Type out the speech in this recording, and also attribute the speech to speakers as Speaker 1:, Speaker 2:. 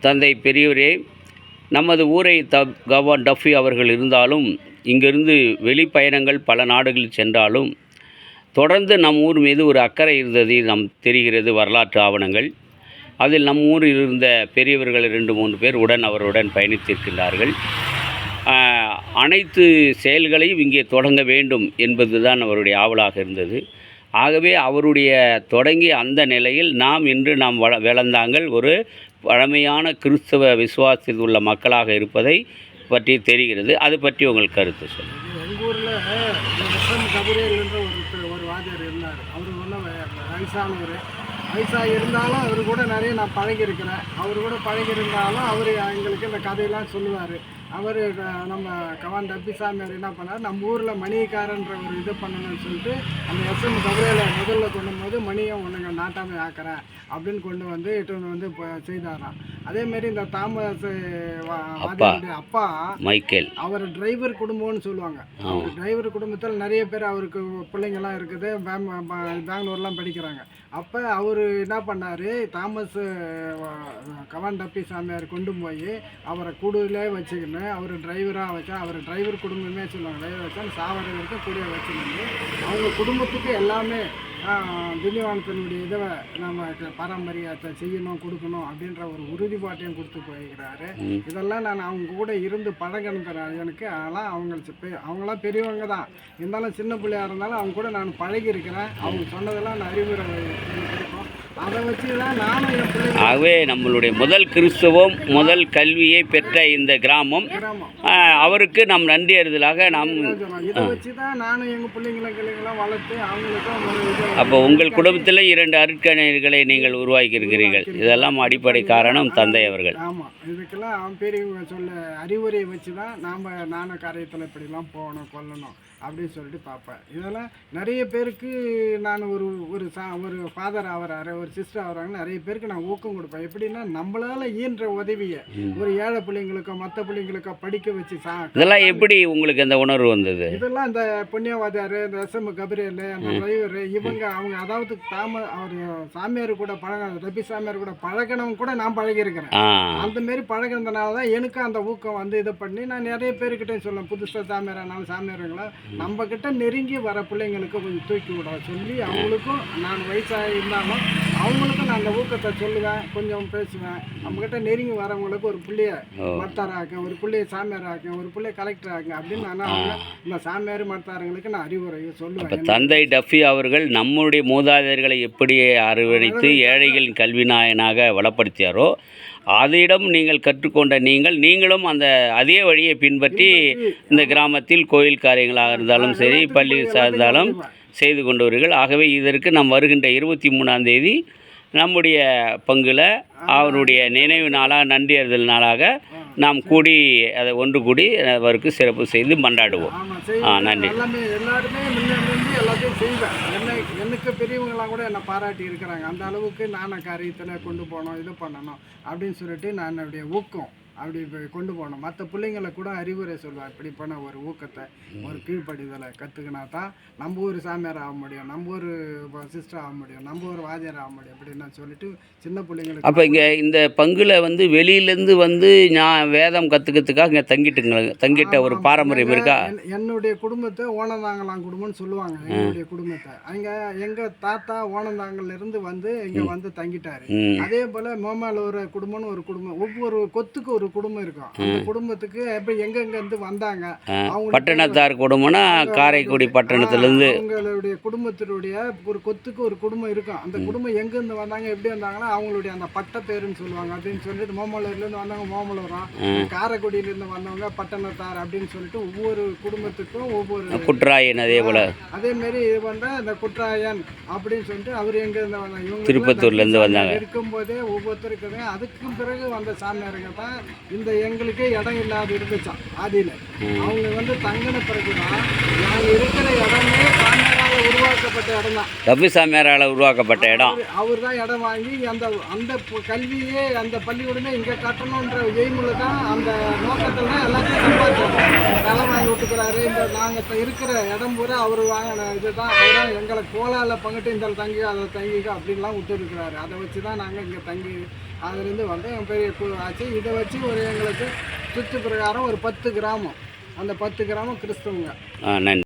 Speaker 1: தந்தை பெரியவரே, நமது ஊரை கவான் டஃபி அவர்கள் இருந்தாலும் இங்கிருந்து வெளிப்பயணங்கள் பல நாடுகளில் சென்றாலும் தொடர்ந்து நம் ஊர் மீது ஒரு அக்கறை இருந்தது நம் தெரிகிறது வரலாற்று ஆவணங்கள். அதில் நம் ஊரில் இருந்த பெரியவர்கள் 2-3 பேர் அவருடன் பயணித்திருக்கின்றார்கள். அனைத்து செயல்களையும் இங்கே தொடங்க வேண்டும் என்பது தான் அவருடைய ஆவலாக இருந்தது. ஆகவே அவருடைய தொடங்கிய அந்த நிலையில் இன்று நாம் வேலந்தாங்கல் ஒரு பழமையான கிறிஸ்தவ விசுவாசத்தில் உள்ள மக்களாக இருப்பதை பற்றி தெரிகிறது. அது பற்றி உங்கள் கருத்து சொல்லுங்கள்.
Speaker 2: எங்கள் ஊரில் கபிரேல் என்ற ஒரு வாத்தியார் இருந்தார். அவர் வயசானவர். வயசாக இருந்தாலும் அவர் கூட நிறைய நான் பழகியிருக்கிறேன். அவர் கூட பழகியிருந்தாலும் அவர் எங்களுக்கு இந்த கதையெல்லாம் சொல்லுவார். அவர் நம்ம கவான் டப்பி சாமியார் என்ன பண்ணார், நம்ம ஊரில் மணிகாரன்ற ஒரு இது பண்ணணும்னு சொல்லிட்டு அந்த எஸ்எம் கபிரேல முதல்ல கொண்டு போது மணியை ஒன்றுங்க நாட்டாமை ஆக்கிறேன் அப்படின்னு கொண்டு வந்து இப்போ செய்தாராம். அதேமாரி இந்த தாமஸ் அப்பா
Speaker 1: மைக்கேல்
Speaker 2: அவர் டிரைவர் குடும்பம்னு சொல்லுவாங்க. அவர் டிரைவர் குடும்பத்தில் நிறைய பேர் அவருக்கு பிள்ளைங்கள்லாம் இருக்குது, பெங்களூர்லாம் படிக்கிறாங்க. அப்போ அவர் என்ன பண்ணார், தாமஸ் கவான் டப்பி சாமியார் கொண்டு போய் அவரை கூடுதலே வச்சுக்கணும், அவர் டிரைவராக வச்சா, அவர் டிரைவர் குடும்பமே சொல்லுவாங்க, டிரைவர் வச்சா சாவர வரைக்கும் கூட வச்சுருந்து அவங்க குடும்பத்துக்கு எல்லாமே திவ்யவானத்தினுடைய இதை நம்ம பாரம்பரியத்தை செய்யணும் கொடுக்கணும் அப்படின்ற ஒரு உறுதிப்பாட்டையும் கொடுத்து போயிருக்கிறாரு. இதெல்லாம் நான் அவங்க கூட இருந்து பழகணும் எனக்கு. அதெல்லாம் அவங்களாம் பெரியவங்க தான் இருந்தாலும் சின்ன பிள்ளையாக இருந்தாலும் அவங்க கூட நான் பழகியிருக்கிறேன். அவங்க சொன்னதெல்லாம் நான் அறிவுரை கிடைக்கும். அதை வச்சு தான் நானும் என் பிள்ளை.
Speaker 1: ஆகவே நம்மளுடைய முதல் கிறிஸ்தவம் முதல் கல்வியை பெற்ற இந்த கிராமம் அவருக்கு நாம் நன்றி அறிதலாக நாம்
Speaker 2: இதை வச்சு தான் நானும் எங்கள் பிள்ளைங்களாம் வளர்த்து அவங்களுக்கும்.
Speaker 1: அப்போ உங்கள் குடும்பத்தில் 2 அருட்கணியர்களை நீங்கள் உருவாக்கியிருக்கிறீர்கள். இதெல்லாம் அடிப்படை காரணம் தந்தை அவர்கள்.
Speaker 2: ஆமாம், இதுக்கெல்லாம் பெரியவங்க சொல்ல அறிவுரையை வச்சு தான் நானும் காரியத்தில் இப்படிலாம் போகணும் கொல்லணும் அப்படின்னு சொல்லிட்டு பார்ப்பேன். இதெல்லாம் நிறைய பேருக்கு நான் ஒரு ஃபாதர் ஆகிறாரு, ஒரு சிஸ்டர் ஆகிறாங்கன்னு நிறைய பேருக்கு நான் ஊக்கம் கொடுப்பேன். எப்படின்னா நம்மளால் ஈன்ற உதவியை ஒரு ஏழை பிள்ளைங்களுக்கோ மற்ற பிள்ளைங்களுக்கோ படிக்க வச்சு
Speaker 1: இதெல்லாம் எப்படி உங்களுக்கு அந்த உணர்வு வந்தது?
Speaker 2: இதெல்லாம் இந்த புண்ணியவாதியார், இந்த எஸ்எம் கபிரேல், அந்த டிரைவர், இவங்க அவங்க அதாவது அவர் சாமியார் கூட ரபி சாமியார் கூட பழகினவங்க கூட நான் பழகியிருக்கிறேன். அந்த மாரி பழகினதுனால தான் எனக்கு அந்த ஊக்கம் வந்து இதை பண்ணி நான் நிறைய பேர்கிட்ட சொல்லுவேன். புதுசாக சாமியாரானாலும் சாமியாருங்களா நம்ம கிட்ட நெருங்கி வர பிள்ளைங்களுக்கு கொஞ்சம் தூக்கி விட சொல்லி அவங்களுக்கும் நான் வயசாக இருந்தாலும் அவங்களுக்கும் நான் அந்த ஊக்கத்தை சொல்லுவேன், கொஞ்சம் பேசுவேன். நம்மக்கிட்ட நெருங்கி வரவங்களுக்கு ஒரு பிள்ளைய மர்த்தார் ஆக்கேன், ஒரு பிள்ளைய சாமியார் ஆக்கேன், ஒரு பிள்ளைய கலெக்டர் ஆக்கேன் அப்படின்னு நான் அவங்க இந்த சாமியார் மர்த்தாரங்களுக்கு நான் அறிவுரையை சொல்லுவேன்.
Speaker 1: தந்தை டஃபி அவர்கள் நம்முடைய மூதாதையர்களை எப்படி அரவணைத்து ஏழைகளின் கல்வி நாயனாக வளப்படுத்தியாரோ அதிடம் நீங்கள் கற்றுக்கொண்ட நீங்களும் அதே வழியை பின்பற்றி இந்த கிராமத்தில் கோயில் காரியங்களாக இருந்தாலும் சரி பள்ளி சார்ந்தாலும் செய்து கொண்டவர்கள். ஆகவே இதற்கு நாம் வருகின்ற 23ஆம் தேதி நம்முடைய பங்கில் அவருடைய நினைவு நாளாக நன்றி அறிதல் நாளாக நாம் கூடி அதை ஒன்று கூடி அவருக்கு சிறப்பு செய்து மன்றாடுவோம். நன்றி.
Speaker 2: எல்லாருமே எல்லாத்தையும் செய்வேன். எனக்கு பெரியவங்களாம் கூட என்னை பாராட்டி இருக்கிறாங்க. அந்த அளவுக்கு நான் காரியத்தில் கொண்டு போகணும், இது பண்ணணும் அப்படின்னு சொல்லிட்டு நான் என்னுடைய ஊக்கம் அப்படி கொண்டு போகணும். மற்ற பிள்ளைங்களை கூட அறிவுரை சொல்லுவேன். இப்படி பண்ண ஒரு ஊக்கத்தை ஒரு கீழ்ப்படிதலை கற்றுக்கினா தான் நம்ம ஒரு சாமியார் ஆக முடியும், நம்ம ஒரு சிஸ்டர் ஆக முடியும், நம்ம ஒரு வாத்தியார் ஆக முடியும் அப்படின்னு சொல்லிட்டு சின்ன பிள்ளைங்களுக்கு.
Speaker 1: அப்போ இங்கே இந்த பங்கில் வெளியிலேருந்து வேதம் கற்றுக்கிறதுக்காக இங்கே தங்கிட்ட ஒரு பாரம்பரியம் இருக்கா?
Speaker 2: என்னுடைய குடும்பத்தை ஓனந்தாங்கலாம் குடும்பம்னு சொல்லுவாங்க. என்னுடைய குடும்பத்தை அங்கே எங்கள் தாத்தா ஓனந்தாங்கல்லேருந்து இங்கே தங்கிட்டாரு. அதே போல் மோமாலூர் குடும்பம்னு ஒரு குடும்பம், ஒவ்வொரு கொத்துக்கு ஒரு குடும்பம் இருக்கும். அந்த குடும்பத்துக்கு எப்படி எங்கெங்கிருந்து வந்தாங்க, அவங்க
Speaker 1: பட்டணத்தார் குடும்பம்னா காரைக்குடி பட்டணத்திலேருந்து
Speaker 2: அவங்களுடைய குடும்பத்தினுடைய ஒரு கொத்துக்கு ஒரு குடும்பம் இருக்கும். அந்த குடும்பம் எங்கேருந்து வந்தாங்க எப்படி வந்தாங்கன்னா அவங்களுடைய அந்த பட்ட பேருன்னு சொல்லுவாங்க. அப்படின்னு சொல்லிட்டு மோமலூர்லேருந்து வந்தவங்க மோமலூரா, காரைக்குடியிலேருந்து வந்தவங்க பட்டணத்தார் அப்படின்னு சொல்லிட்டு ஒவ்வொரு குடும்பத்துக்கும் ஒவ்வொரு
Speaker 1: குற்றாயன்
Speaker 2: அதே மாதிரி இது வந்தால் அந்த குற்றாயன் அப்படின்னு சொல்லிட்டு அவர் எங்கேருந்து வந்தாங்க, இவங்க
Speaker 1: திருப்பத்தூர்லேருந்து வந்தாங்க.
Speaker 2: இருக்கும்போதே ஒவ்வொருத்தருக்கு அதுக்கு பிறகு வந்த சாமியாருங்க தான் இந்த எங்களுக்கே இடம் இல்லாத இருந்துச்சான் ஆதியில். அவங்க தங்கின பிறகுதான் நாங்கள் இருக்கிற இடமே சாமியாராக உருவாக்கப்பட்ட இடம் தான்.
Speaker 1: கபிசாமியாரால் உருவாக்கப்பட்ட இடம்.
Speaker 2: அவர் தான் இடம் வாங்கி அந்த அந்த கல்வியே அந்த பள்ளிக்கூடமே இங்கே கட்டணுன்ற எய்மில் தான் அந்த நோக்கத்தில் தான் எல்லாத்தையும் சம்பாதிச்சாங்க. நிலம் வாங்கி விட்டுக்கிறாரு. இந்த நாங்கள் இருக்கிற இடம் பூரா அவர் வாங்கின இது தான். அவரும் எங்களை கோலாவில் பங்கிட்டு இந்த தங்கி அதில் தங்கிக்க அப்படின்லாம் விட்டுருக்கிறாரு. அதை வச்சு தான் நாங்கள் இங்கே தங்கி அதுலேருந்து வந்து பெரிய ஆச்சு. இதை வச்சு ஒரு எங்களுக்கு சுற்று பிரகாரம் ஒரு 10 கிராமம். அந்த 10 கிராமம் கிறிஸ்தவங்க.
Speaker 1: நன்றி.